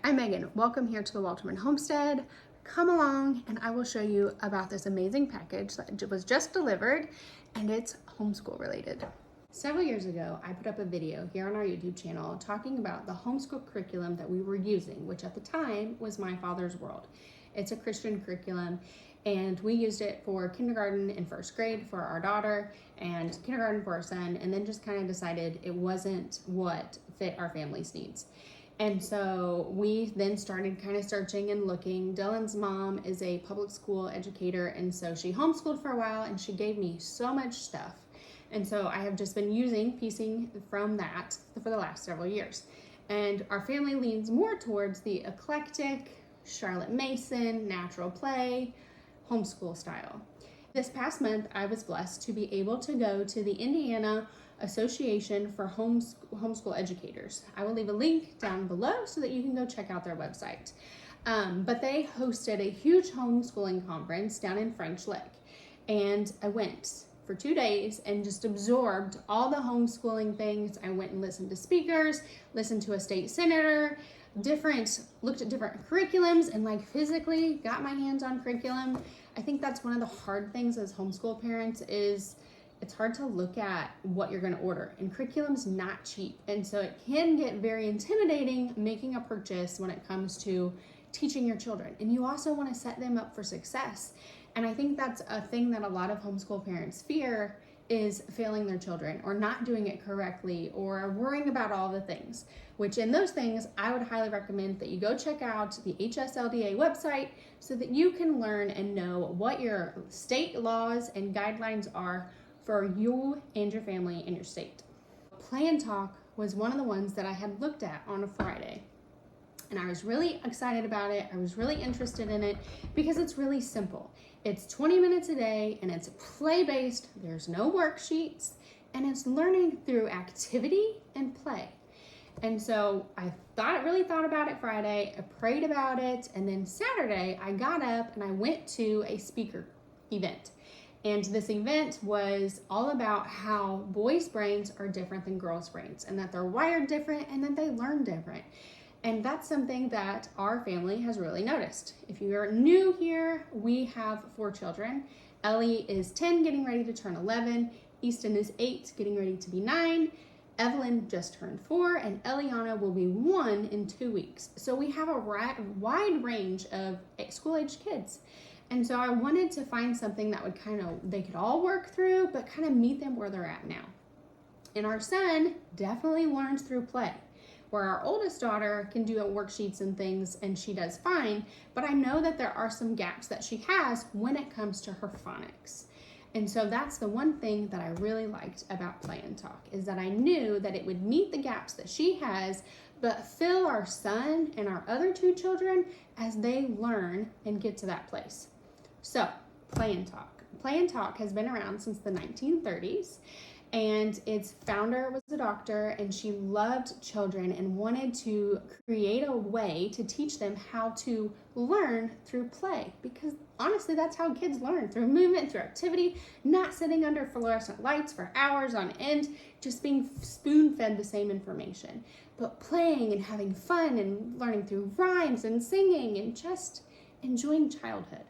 I'm Megan. Welcome here to the Wolterman Homestead. Come along and I will show you about this amazing package that was just delivered, and it's homeschool related. Several years ago, I put up a video here on our YouTube channel talking about the homeschool curriculum that we were using, which at the time was My Father's World. It's a Christian curriculum, and we used it for kindergarten and first grade for our daughter and kindergarten for our son, and then just kind of decided it wasn't what fit our family's needs. And so we then started kind of searching and looking. Dylan's mom is a public school educator, and so she homeschooled for a while, and she gave me so much stuff. And so I have just been piecing from that for the last several years. And our family leans more towards the eclectic, Charlotte Mason, natural play, homeschool style. This past month, I was blessed to be able to go to the Indiana Association for Homeschool Educators. I will leave a link down below so that you can go check out their website. But they hosted a huge homeschooling conference down in French Lick. And I went for 2 days and just absorbed all the homeschooling things. I went and listened to speakers, listened to a state senator, looked at different curriculums, and physically got my hands on curriculum. I think that's one of the hard things as homeschool parents is it's hard to look at what you're going to order, and curriculum's not cheap. And so it can get very intimidating making a purchase when it comes to teaching your children. And you also want to set them up for success. And I think that's a thing that a lot of homeschool parents fear, is failing their children or not doing it correctly or worrying about all the things, which in those things, I would highly recommend that you go check out the HSLDA website so that you can learn and know what your state laws and guidelines are for you and your family and your state. Playntalk was one of the ones that I had looked at on a Friday, and I was really excited about it. I was really interested in it because it's really simple. It's 20 minutes a day, and it's play-based. There's no worksheets, and it's learning through activity and play. And so I really thought about it Friday. I prayed about it, and then Saturday I got up and I went to a speaker event. And this event was all about how boys' brains are different than girls' brains, and that they're wired different and that they learn different. And that's something that our family has really noticed. If you are new here, we have 4 children. Ellie is 10, getting ready to turn 11. Easton is 8, getting ready to be 9. Evelyn just turned 4, and Eliana will be 1 in 2 weeks. So we have a wide range of school-aged kids. And so I wanted to find something that would they could all work through, but kind of meet them where they're at now. And our son definitely learns through play, where our oldest daughter can do worksheets and things, and she does fine, but I know that there are some gaps that she has when it comes to her phonics. And so that's the one thing that I really liked about Playntalk, is that I knew that it would meet the gaps that she has, but fill our son and our other 2 children as they learn and get to that place. So, Playntalk. Playntalk has been around since the 1930s, and its founder was a doctor, and she loved children and wanted to create a way to teach them how to learn through play, because honestly, that's how kids learn, through movement, through activity, not sitting under fluorescent lights for hours on end, just being spoon-fed the same information, but playing and having fun and learning through rhymes and singing and just enjoying childhood.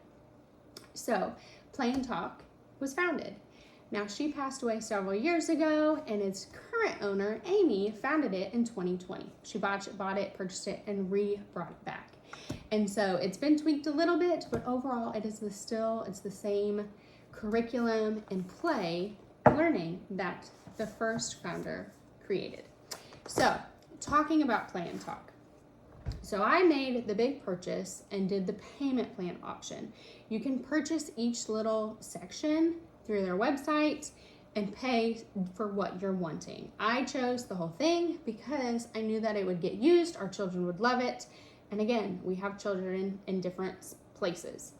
So, Playntalk was founded. Now, she passed away several years ago, and its current owner, Amy, founded it in 2020. She bought it, purchased it, and brought it back. And so it's been tweaked a little bit, but overall it's the same curriculum and play learning that the first founder created. So, talking about Playntalk. So I made the big purchase and did the payment plan option. You can purchase each little section through their website and pay for what you're wanting. I chose the whole thing because I knew that it would get used, our children would love it, and again, we have children in different places.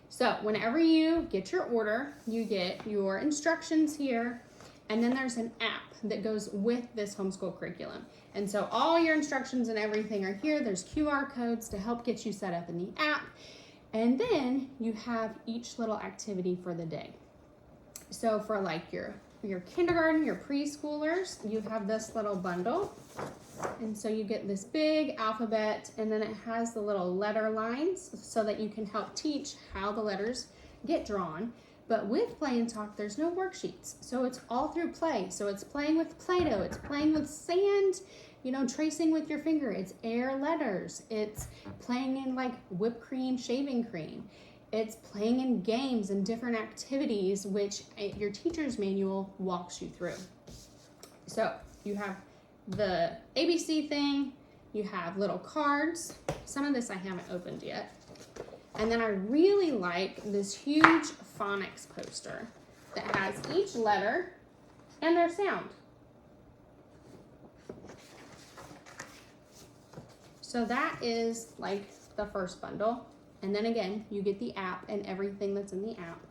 So whenever you get your order, you get your instructions here, and then there's an app that goes with this homeschool curriculum. And so all your instructions and everything are here. There's QR codes to help get you set up in the app. And then you have each little activity for the day. So for your kindergarten, your preschoolers, you have this little bundle. And so you get this big alphabet, and then it has the little letter lines so that you can help teach how the letters get drawn. But with Playntalk, there's no worksheets. So it's all through play. So it's playing with Play-Doh, it's playing with sand, you know, tracing with your finger. It's air letters. It's playing in like whipped cream, shaving cream. It's playing in games and different activities, which your teacher's manual walks you through. So you have the ABC thing, you have little cards. Some of this I haven't opened yet. And then I really like this huge phonics poster that has each letter and their sound. So that is like the first bundle. And then again, you get the app and everything that's in the app.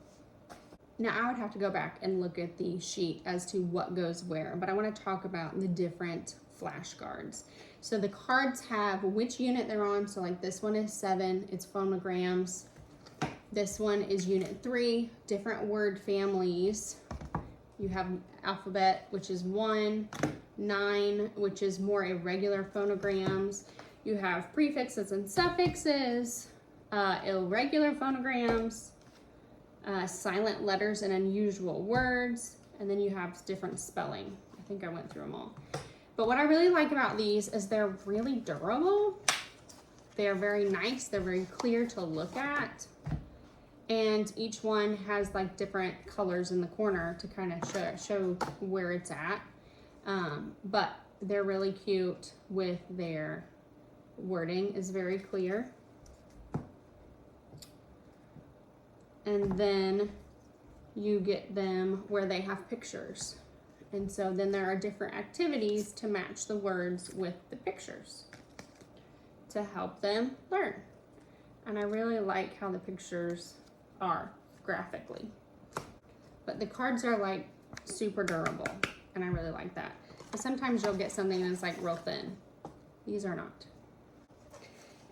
Now I would have to go back and look at the sheet as to what goes where, but I want to talk about the different flashcards. So the cards have which unit they're on. So like this one is 7, it's phonograms. This one is unit 3, different word families. You have alphabet, which is 1, 9, which is more irregular phonograms. You have prefixes and suffixes, irregular phonograms, silent letters and unusual words, and then you have different spelling. I think I went through them all. But what I really like about these is they're really durable. They're very nice. They're very clear to look at. And each one has like different colors in the corner to kind of show where it's at. But they're really cute with their wording is very clear. And then you get them where they have pictures. And so then there are different activities to match the words with the pictures to help them learn. And I really like how the pictures are graphically. But the cards are like super durable, and I really like that. But sometimes you'll get something that's like real thin. These are not.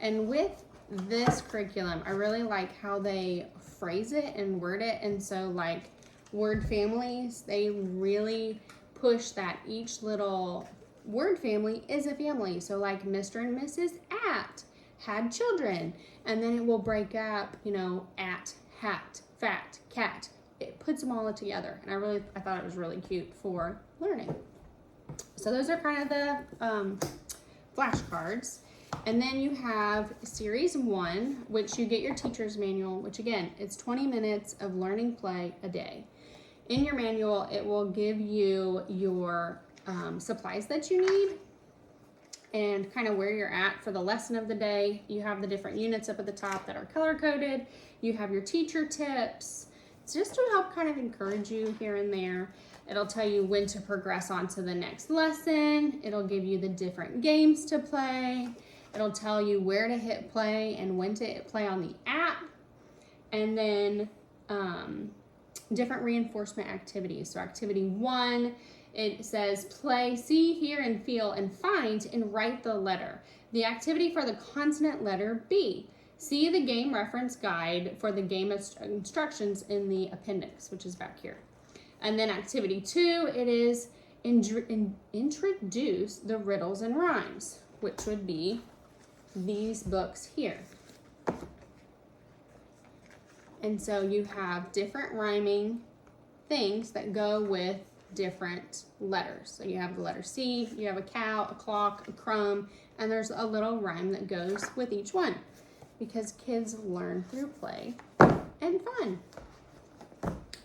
And with this curriculum, I really like how they phrase it and word it. And so like word families, they really push that each little word family is a family. So like Mr. and Mrs. At had children, and then it will break up, you know, at, hat, fat, cat. It puts them all together, and I thought it was really cute for learning. So those are kind of the flashcards. And then you have series 1, which you get your teacher's manual, which again, it's 20 minutes of learning play a day. In your manual, it will give you your supplies that you need and kind of where you're at for the lesson of the day. You have the different units up at the top that are color-coded. You have your teacher tips. It's just to help kind of encourage you here and there. It'll tell you when to progress on to the next lesson. It'll give you the different games to play. It'll tell you where to hit play and when to hit play on the app. And then different reinforcement activities. So activity 1, it says play, see, hear, and feel, and find, and write the letter. The activity for the consonant letter B. See the game reference guide for the game instructions in the appendix, which is back here. And then activity 2, it is introduce the riddles and rhymes, which would be these books here. And so you have different rhyming things that go with different letters. So you have the letter C, you have a cow, a clock, a crumb, and there's a little rhyme that goes with each one because kids learn through play and fun.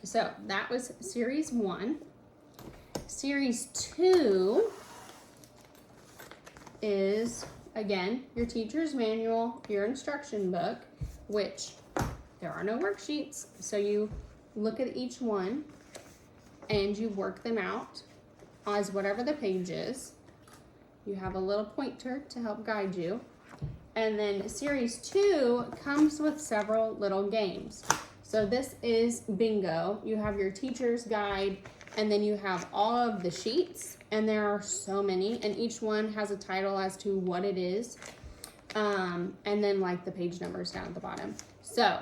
So that was series 1. Series 2 is, again, your teacher's manual, your instruction book, which there are no worksheets. So you look at each one and you work them out as whatever the page is. You have a little pointer to help guide you. And then series 2 comes with several little games. So this is bingo. You have your teacher's guide, and then you have all of the sheets, and there are so many, and each one has a title as to what it is, and then like the page numbers down at the bottom. So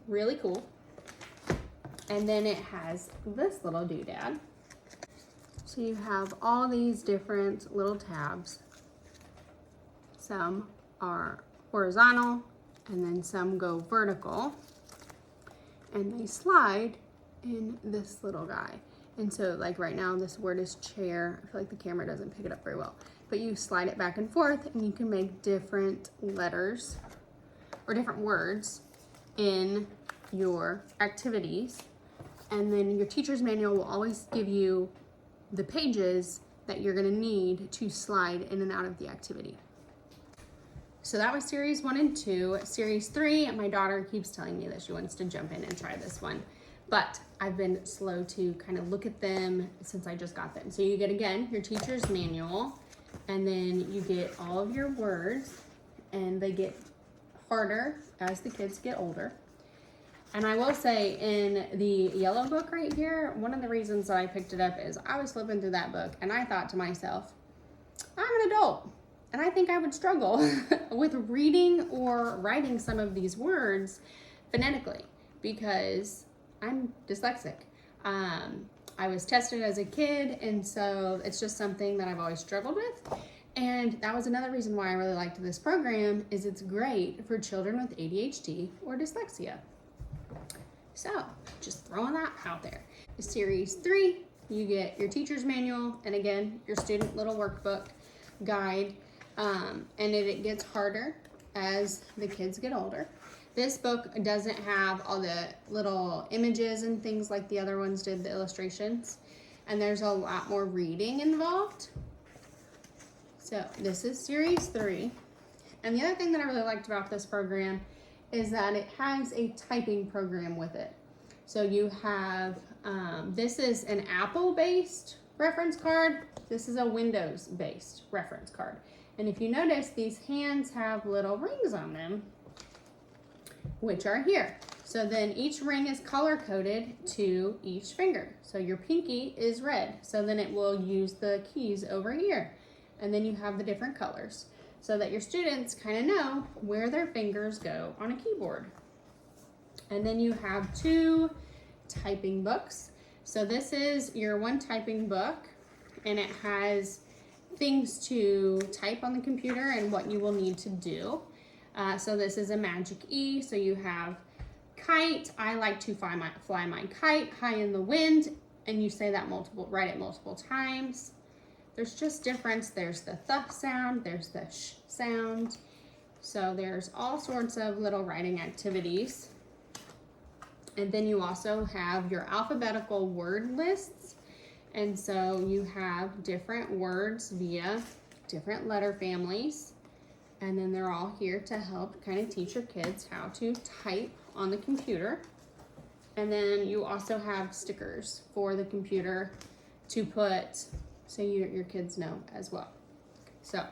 really cool. And then it has this little doodad. So you have all these different little tabs some are horizontal, and then some go vertical, and they slide in this little guy. And so like right now, this word is chair. I feel like the camera doesn't pick it up very well, but you slide it back and forth and you can make different letters or different words in your activities. And then your teacher's manual will always give you the pages that you're gonna need to slide in and out of the activity. So that was series 1 and 2. Series 3, my daughter keeps telling me that she wants to jump in and try this one, but I've been slow to kind of look at them since I just got them. So you get, again, your teacher's manual, and then you get all of your words, and they get harder as the kids get older. And I will say, in the yellow book right here, one of the reasons that I picked it up is I was flipping through that book and I thought to myself, I'm an adult and I think I would struggle with reading or writing some of these words phonetically because I'm dyslexic. I was tested as a kid, and so it's just something that I've always struggled with. And that was another reason why I really liked this program, is it's great for children with ADHD or dyslexia. So just throwing that out there. Series 3, you get your teacher's manual, and again, your student little workbook guide, and it gets harder as the kids get older. This book doesn't have all the little images and things like the other ones did, the illustrations, and there's a lot more reading involved. So this is series 3. And the other thing that I really liked about this program is that it has a typing program with it. So you have, this is an Apple-based reference card. This is a Windows-based reference card. And if you notice, these hands have little rings on them, which are here. So then each ring is color-coded to each finger. So your pinky is red, so then it will use the keys over here. And then you have the different colors, so that your students kind of know where their fingers go on a keyboard. And then you have 2 typing books. So this is your one typing book, and it has things to type on the computer and what you will need to do. So this is a Magic E. So you have kite. I like to fly my kite high in the wind, and you say that write it multiple times. There's just difference. There's the th sound, there's the sh sound. So there's all sorts of little writing activities. And then you also have your alphabetical word lists. And so you have different words via different letter families. And then they're all here to help kind of teach your kids how to type on the computer. And then you also have stickers for the computer to put, so your kids know as well. So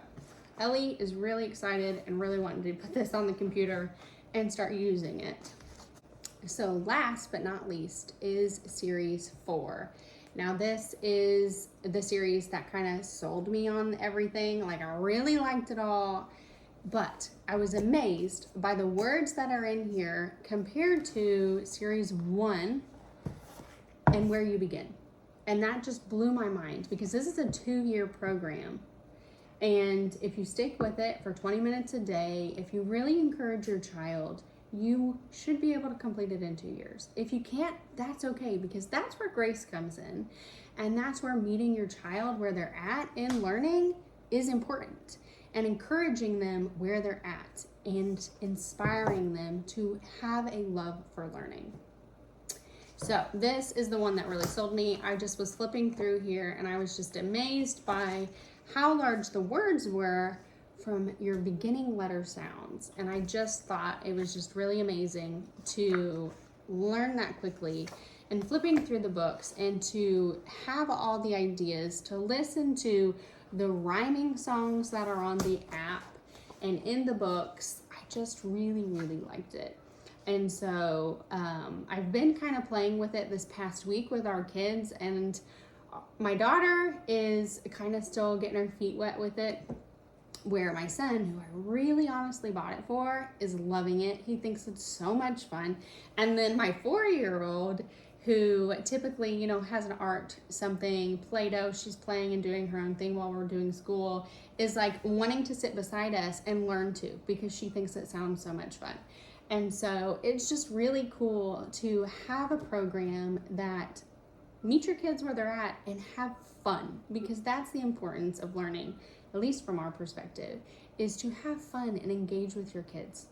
Ellie is really excited and really wanting to put this on the computer and start using it. So last but not least is series 4. Now this is the series that kind of sold me on everything. Like, I really liked it all, but I was amazed by the words that are in here compared to series 1 and where you begin. And that just blew my mind, because this is a 2-year program. And if you stick with it for 20 minutes a day, if you really encourage your child, you should be able to complete it in 2 years. If you can't, that's okay, because that's where grace comes in. And that's where meeting your child where they're at in learning is important, and encouraging them where they're at and inspiring them to have a love for learning. So this is the one that really sold me. I just was flipping through here and I was just amazed by how large the words were from your beginning letter sounds. And I just thought it was just really amazing to learn that quickly, and flipping through the books and to have all the ideas, to listen to the rhyming songs that are on the app and in the books. I just really, really liked it. And so I've been kind of playing with it this past week with our kids, and my daughter is kind of still getting her feet wet with it, where my son, who I really honestly bought it for, is loving it. He thinks it's so much fun. And then my 4-year-old, who typically, you know, has an art, something, Play-Doh, she's playing and doing her own thing while we're doing school, is like wanting to sit beside us and learn too, because she thinks it sounds so much fun. And so it's just really cool to have a program that meet your kids where they're at and have fun, because that's the importance of learning, at least from our perspective, is to have fun and engage with your kids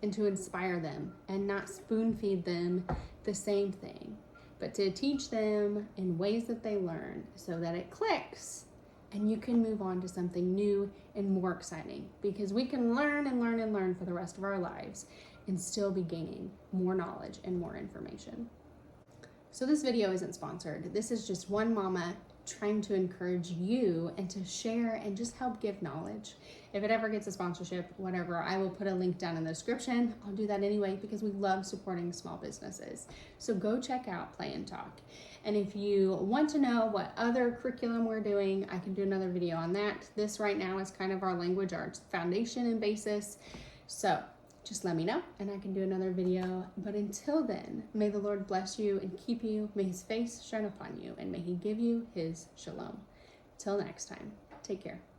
and to inspire them and not spoon feed them the same thing, but to teach them in ways that they learn so that it clicks and you can move on to something new and more exciting, because we can learn and learn and learn for the rest of our lives and still be gaining more knowledge and more information. So this video isn't sponsored. This is just one mama trying to encourage you and to share and just help give knowledge. If it ever gets a sponsorship, whatever, I will put a link down in the description. I'll do that anyway because we love supporting small businesses. So go check out Playntalk. And if you want to know what other curriculum we're doing, I can do another video on that. This right now is kind of our language arts foundation and basis. So just let me know and I can do another video. But until then, may the Lord bless you and keep you. May his face shine upon you and may he give you his shalom. Till next time, take care.